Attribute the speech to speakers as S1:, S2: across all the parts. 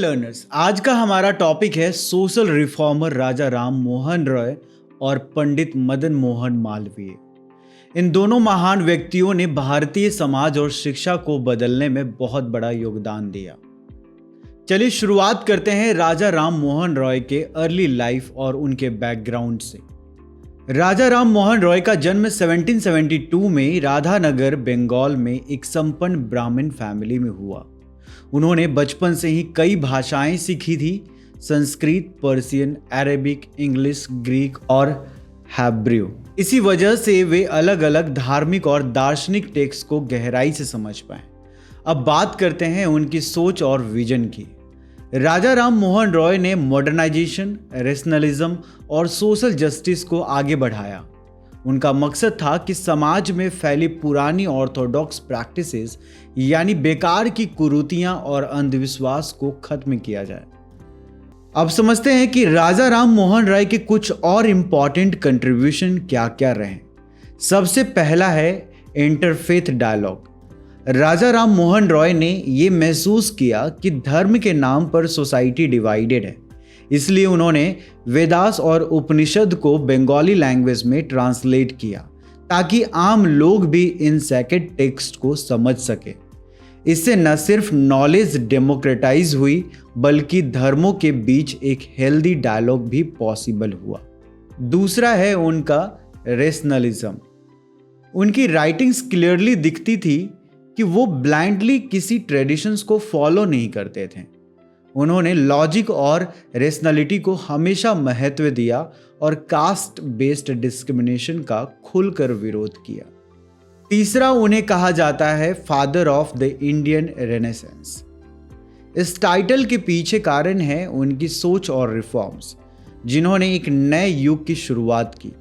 S1: Learners, आज का हमारा टॉपिक है सोशल रिफॉर्मर राजा राम मोहन रॉय और पंडित मदन मोहन मालवीय। इन दोनों महान व्यक्तियों ने भारतीय समाज और शिक्षा को बदलने में बहुत बड़ा योगदान दिया। चलिए शुरुआत करते हैं राजा राम मोहन रॉय के अर्ली लाइफ और उनके बैकग्राउंड से। राजा राम मोहन रॉय का जन्म 1772 में राधानगर, बंगाल में एक संपन्न ब्राह्मण फैमिली में हुआ। उन्होंने बचपन से ही कई भाषाएं सीखी थी, Sanskrit, Persian, Arabic, English, Greek और हैब्रू। इसी वजह से वे अलग अलग धार्मिक और दार्शनिक टेक्स्ट को गहराई से समझ पाए। अब बात करते हैं उनकी सोच और विजन की। राजा राम मोहन रॉय ने मॉडर्नाइजेशन, रैशनलिज्म और सोशल जस्टिस को आगे बढ़ाया। उनका मकसद था कि समाज में फैली पुरानी ऑर्थोडॉक्स प्रैक्टिसेस यानी बेकार की कुरीतियां और अंधविश्वास को खत्म किया जाए। अब समझते हैं कि राजा राम मोहन रॉय के कुछ और इम्पॉर्टेंट कंट्रीब्यूशन क्या क्या रहे। सबसे पहला है इंटरफेथ डायलॉग। राजा राम मोहन रॉय ने यह महसूस किया कि धर्म के नाम पर सोसाइटी डिवाइडेड है, इसलिए उन्होंने वेदास और उपनिषद को बंगाली लैंग्वेज में ट्रांसलेट किया ताकि आम लोग भी इन सेक्रेड टेक्स्ट को समझ सके। इससे न सिर्फ नॉलेज डेमोक्रेटाइज हुई बल्कि धर्मों के बीच एक हेल्दी डायलॉग भी पॉसिबल हुआ। दूसरा है उनका रैशनलिज्म। उनकी राइटिंग्स क्लियरली दिखती थी कि वो ब्लाइंडली किसी ट्रेडिशंस को फॉलो नहीं करते थे। उन्होंने लॉजिक और रैशनैलिटी को हमेशा महत्व दिया और कास्ट बेस्ड डिस्क्रिमिनेशन का खुलकर विरोध किया। तीसरा, उन्हें कहा जाता है father of the Indian renaissance. इस टाइटल के पीछे कारण है उनकी सोच और रिफॉर्म्स, जिन्होंने एक नए युग की शुरुआत की।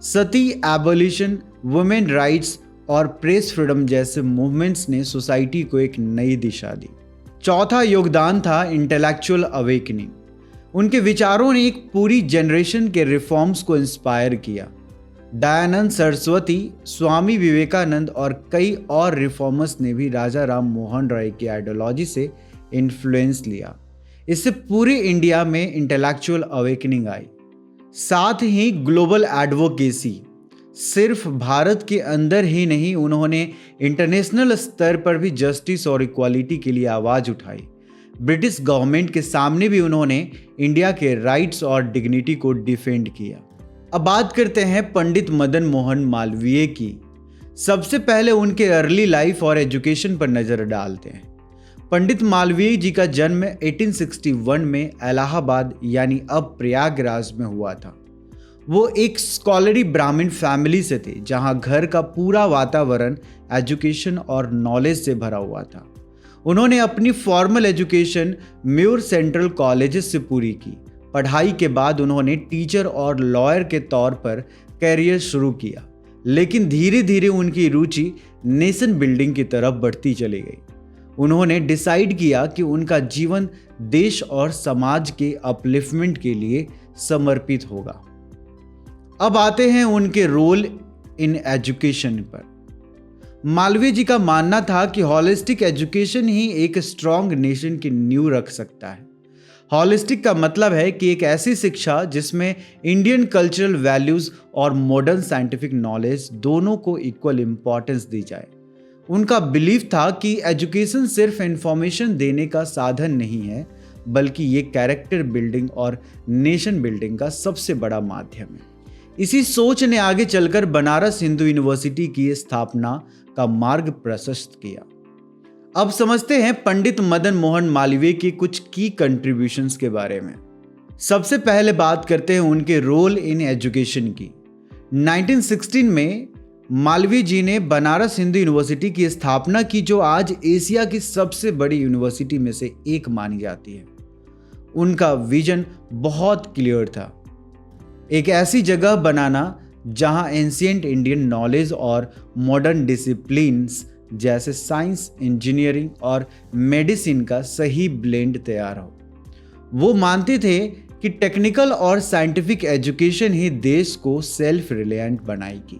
S1: सती, एबोलिशन, वुमेन राइट्स और प्रेस फ्रीडम जैसे मूवमेंट्स ने सोसाइटी को एक नई दिशा दी। चौथा योगदान था इंटेलेक्चुअल अवेकनिंग। उनके विचारों ने एक पूरी जनरेशन के रिफॉर्म्स को इंस्पायर किया। दयानंद सरस्वती, स्वामी विवेकानंद और कई और रिफॉर्मर्स ने भी राजा राम मोहन रॉय की आइडियोलॉजी से इन्फ्लुएंस लिया। इससे पूरे इंडिया में इंटेलेक्चुअल अवेकनिंग आई। साथ ही ग्लोबल एडवोकेसी, सिर्फ भारत के अंदर ही नहीं, उन्होंने इंटरनेशनल स्तर पर भी जस्टिस और इक्वालिटी के लिए आवाज़ उठाई। ब्रिटिश गवर्नमेंट के सामने भी उन्होंने इंडिया के राइट्स और डिग्निटी को डिफेंड किया। अब बात करते हैं पंडित मदन मोहन मालवीय की। सबसे पहले उनके अर्ली लाइफ और एजुकेशन पर नज़र डालते हैं। पंडित मालवीय जी का जन्म 1861 में इलाहाबाद यानी अब प्रयागराज में हुआ था। वो एक स्कॉलरी ब्राह्मण फैमिली से थे, जहां घर का पूरा वातावरण एजुकेशन और नॉलेज से भरा हुआ था। उन्होंने अपनी formal education Muir central colleges से पूरी की। पढ़ाई के बाद उन्होंने टीचर और लॉयर के तौर पर कैरियर शुरू किया, लेकिन धीरे धीरे उनकी रुचि नेशन बिल्डिंग की तरफ बढ़ती चली गई। उन्होंने डिसाइड किया कि उनका जीवन देश और समाज के अपलिफ्टमेंट के लिए समर्पित होगा। अब आते हैं उनके रोल इन एजुकेशन पर। मालवीय जी का मानना था कि हॉलिस्टिक एजुकेशन ही एक स्ट्रॉन्ग नेशन की नींव रख सकता है। हॉलिस्टिक का मतलब है कि एक ऐसी शिक्षा जिसमें इंडियन कल्चरल वैल्यूज और मॉडर्न साइंटिफिक नॉलेज दोनों को इक्वल इंपॉर्टेंस दी जाए। उनका बिलीफ था कि एजुकेशन सिर्फ इंफॉर्मेशन देने का साधन नहीं है, बल्कि ये कैरेक्टर बिल्डिंग और नेशन बिल्डिंग का सबसे बड़ा माध्यम है। इसी सोच ने आगे चलकर बनारस हिंदू यूनिवर्सिटी की स्थापना का मार्ग प्रशस्त किया। अब समझते हैं पंडित मदन मोहन मालवीय की कुछ की कंट्रीब्यूशंस के बारे में। सबसे पहले बात करते हैं उनके रोल इन एजुकेशन की। 1916 में मालवीय जी ने बनारस हिंदू यूनिवर्सिटी की स्थापना की, जो आज एशिया की सबसे बड़ी यूनिवर्सिटी में से एक मानी जाती है। उनका विजन बहुत क्लियर था, एक ऐसी जगह बनाना जहां एंशिएंट इंडियन नॉलेज और मॉडर्न डिसिप्लिन्स जैसे साइंस, इंजीनियरिंग और मेडिसिन का सही ब्लेंड तैयार हो। वो मानते थे कि टेक्निकल और साइंटिफिक एजुकेशन ही देश को सेल्फ रिलायंट बनाएगी।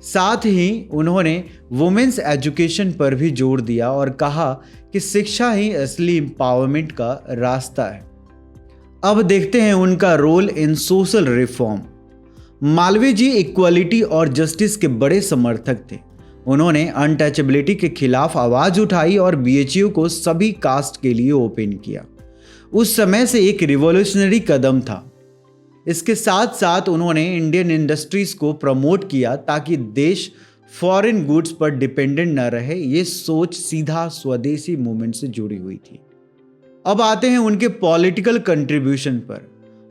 S1: साथ ही उन्होंने वुमेन्स एजुकेशन पर भी जोर दिया और कहा कि शिक्षा ही असली एम्पावरमेंट का रास्ता है। अब देखते हैं उनका role in social reform. Malviya ji equality और जस्टिस के बड़े समर्थक थे। उन्होंने अनटचेबिलिटी के खिलाफ आवाज उठाई और बीएचयू को सभी कास्ट के लिए ओपन किया। उस समय से एक रिवॉल्यूशनरी कदम था। इसके साथ साथ उन्होंने इंडियन इंडस्ट्रीज को प्रमोट किया ताकि देश फॉरेन गुड्स पर डिपेंडेंट न रहे। ये सोच सीधा स्वदेशी मूवमेंट से जुड़ी हुई थी। अब आते हैं उनके पॉलिटिकल कंट्रीब्यूशन पर।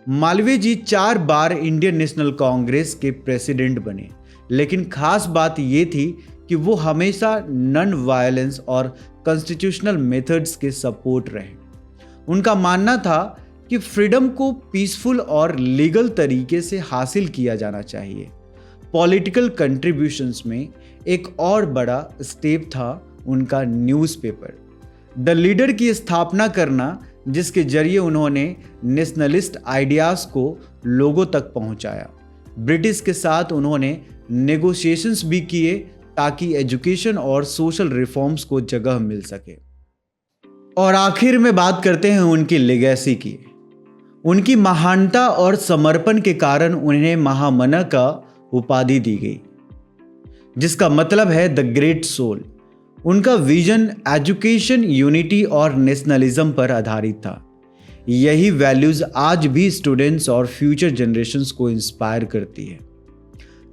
S1: मालवीय जी 4 बार इंडियन नेशनल कांग्रेस के प्रेसिडेंट बने, लेकिन खास बात यह थी कि वो हमेशा नॉन वायलेंस और कॉन्स्टिट्यूशनल मेथड्स के सपोर्ट रहे। उनका मानना था कि फ्रीडम को पीसफुल और लीगल तरीके से हासिल किया जाना चाहिए। पॉलिटिकल कंट्रीब्यूशंस में एक और बड़ा स्टेप था उनका न्यूज़पेपर द लीडर की स्थापना करना, जिसके जरिए उन्होंने नेशनलिस्ट आइडियाज़ को लोगों तक पहुंचाया। ब्रिटिश के साथ उन्होंने नेगोशिएशंस भी किए ताकि एजुकेशन और सोशल रिफॉर्म्स को जगह मिल सके। और आखिर में बात करते हैं उनकी लेगेसी की। उनकी महानता और समर्पण के कारण उन्हें महामना का उपाधि दी गई, जिसका मतलब है द ग्रेट सोल। उनका विजन एजुकेशन, यूनिटी और नेशनलिज्म पर आधारित था। यही वैल्यूज आज भी स्टूडेंट्स और फ्यूचर जनरेशंस को इंस्पायर करती है।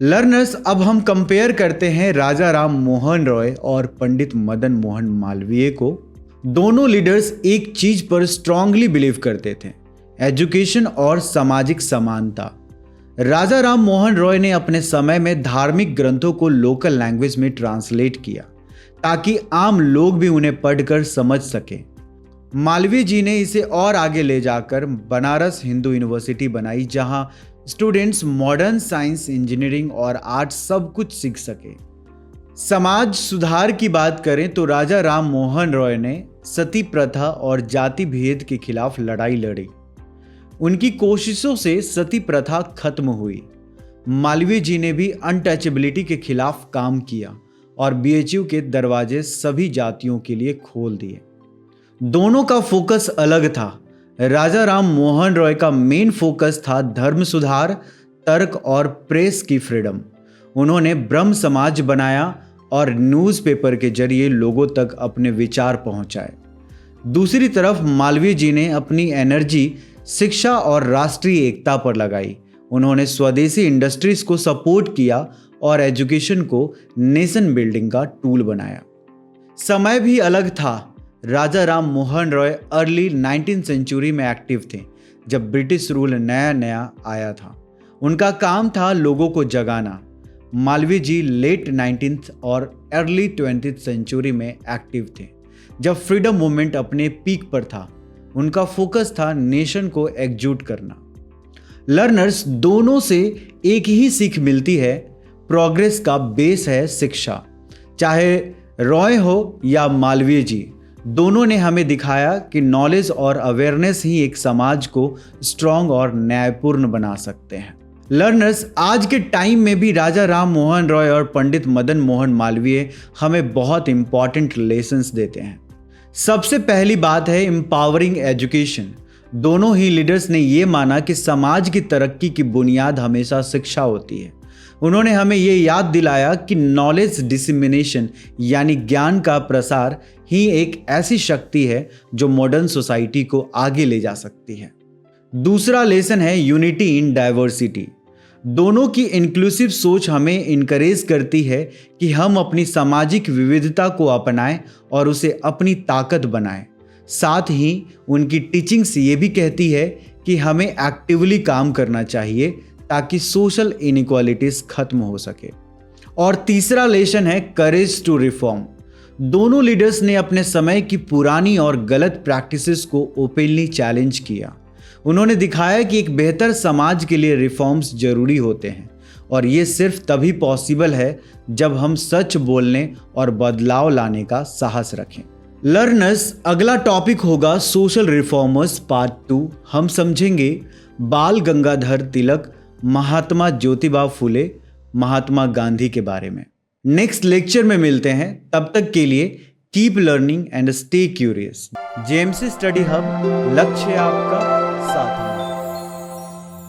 S1: लर्नर्स, अब हम कंपेयर करते हैं राजा राम मोहन रॉय और पंडित मदन मोहन मालवीय को। दोनों लीडर्स एक चीज पर स्ट्रांगली बिलीव करते थे, एजुकेशन और सामाजिक समानता। राजा राम मोहन रॉय ने अपने समय में धार्मिक ग्रंथों को लोकल लैंग्वेज में ट्रांसलेट किया ताकि आम लोग भी उन्हें पढ़कर समझ सके। मालवीय जी ने इसे और आगे ले जाकर बनारस हिंदू यूनिवर्सिटी बनाई, जहां स्टूडेंट्स मॉडर्न साइंस, इंजीनियरिंग और आर्ट सब कुछ सीख सके। समाज सुधार की बात करें तो राजा राम मोहन रॉय ने सती प्रथा और जाति भेद के खिलाफ लड़ाई लड़ी। उनकी कोशिशों से सती प्रथा खत्म हुई। मालवीय जी ने भी अनटचेबिलिटी के खिलाफ काम किया और बीएचयू के दरवाजे सभी जातियों के लिए खोल दिए। दोनों का फोकस अलग था। राजा राम मोहन रॉय का मेन फोकस था धर्म सुधार, तर्क और प्रेस की फ्रीडम। उन्होंने ब्रह्म समाज बनाया और न्यूज़पेपर के जरिए लोगों तक अपने विचार पहुंचाए। दूसरी तरफ मालवीय जी ने अपनी एनर्जी शिक्षा और राष्ट्रीय एकता पर लगाई। उन्होंने स्वदेशी इंडस्ट्रीज को सपोर्ट किया और एजुकेशन को नेशन बिल्डिंग का टूल बनाया। समय भी अलग था। Raja Ram Mohan Roy early 19th century में एक्टिव थे, जब ब्रिटिश रूल नया नया आया था। उनका काम था लोगों को जगाना। मालवीय जी लेट 19th और अर्ली 20th सेंचुरी में एक्टिव थे, जब फ्रीडम मूवमेंट अपने पीक पर था। उनका फोकस था नेशन को एकजुट करना। लर्नर्स, दोनों से एक ही सीख मिलती है, प्रोग्रेस का बेस है शिक्षा। चाहे रॉय हो या मालवीय जी, दोनों ने हमें दिखाया कि नॉलेज और अवेयरनेस ही एक समाज को स्ट्रांग और न्यायपूर्ण बना सकते हैं। लर्नर्स, आज के टाइम में भी राजा राम मोहन रॉय और पंडित मदन मोहन मालवीय हमें बहुत इंपॉर्टेंट लेसन्स देते हैं। सबसे पहली बात है एम्पावरिंग एजुकेशन। दोनों ही लीडर्स ने ये माना कि समाज की तरक्की की बुनियाद हमेशा शिक्षा होती है। उन्होंने हमें ये याद दिलाया कि नॉलेज डिसिमिनेशन यानी ज्ञान का प्रसार ही एक ऐसी शक्ति है जो मॉडर्न सोसाइटी को आगे ले जा सकती है। दूसरा लेसन है यूनिटी इन डाइवर्सिटी। दोनों की इंक्लूसिव सोच हमें इनकरेज करती है कि हम अपनी सामाजिक विविधता को अपनाएं और उसे अपनी ताकत बनाएं। साथ ही उनकी टीचिंग्स ये भी कहती है कि हमें एक्टिवली काम करना चाहिए ताकि सोशल इनइक्वालिटीज खत्म हो सके। और तीसरा लेसन है करेज टू रिफॉर्म। दोनों लीडर्स ने अपने समय की पुरानी और गलत प्रैक्टिसेस को ओपनली चैलेंज किया। उन्होंने दिखाया कि एक बेहतर समाज के लिए रिफॉर्म्स जरूरी होते हैं और ये सिर्फ तभी पॉसिबल है जब हम सच बोलने और बदलाव लाने का साहस रखें। लर्नर्स, अगला टॉपिक होगा सोशल रिफॉर्मर्स पार्ट 2। हम समझेंगे बाल गंगाधर तिलक, महात्मा ज्योतिबा फुले, महात्मा गांधी के बारे में। नेक्स्ट लेक्चर में मिलते हैं, तब तक के लिए keep learning and stay curious. JMC study hub, लक्ष्य आपका, साथ।